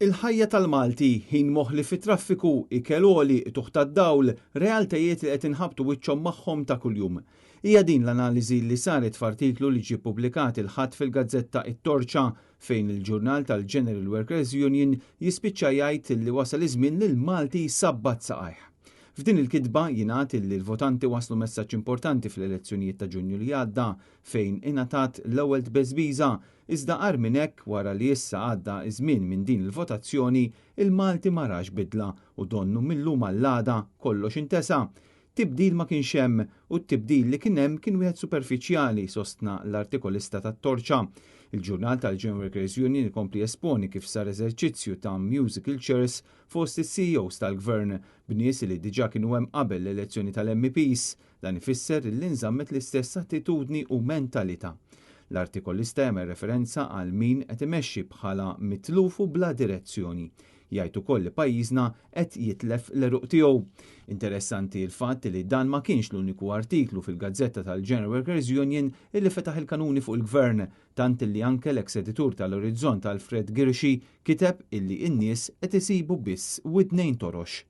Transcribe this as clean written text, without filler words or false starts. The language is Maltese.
Il-ħajja tal-Malti ħin moħli fit-traffiku, ikel għoli, tuħ tad-dawl, realtajiet li qed inħabtu wiċċhom magħhom ta' kuljum. Hija din l-analiżi li saret f'artiklu li ġie ppubblikat il-ħadd fil-Gazzetta It-Torċa fejn il-ġurnal tal-General Workers Union jispiċċa jgħid li wasal iż-żmien li l-Malti sabbat saqajh. F'din il-kitba jingħad li l-votanti waslu messaġġ importanti fl-elezzjonijiet ta' Ġunju li għadda fejn ingħatat l-ewwel tbeżbiża iżda qar minn hekk wara li issa għadda żmien minn din il-votazzjoni il-Malti ma rax bidla u donnu millum għall-għada kollox intesa'. Tibdil ma kienx hemm u t-tibdil li kien hemm kien wieħed superfiċjali sostna l-artikolista tat-Torċa. Il-ġurnal tal-General Workers Union ikompli esponi kif sar eżerċizzju ta' musical chairs fost is-CEOs tal-Gvern b'nies li diġà kienu hemm qabel l-elezzjoni tal-MEPs dan ifisser li nżammet l-istess attitudni u mentalità. L-artikolista jagħmel referenza għal min qed imexxi bħala mitluf u bla direzzjoni. Jgħid ukoll li pajjiżna qed jitlef l-eruq tiegħu. Interessanti l-fatt li dan ma kienx l-uniku artiklu fil-Gazzetta tal-General Workers Union illi fetaħ il-kanuni fuq il-Gvern, tant illi anke l-eks-editur tal-Orizzont Alfred Girxi kiteb illi n-nies qed isibu biss widnejn torox.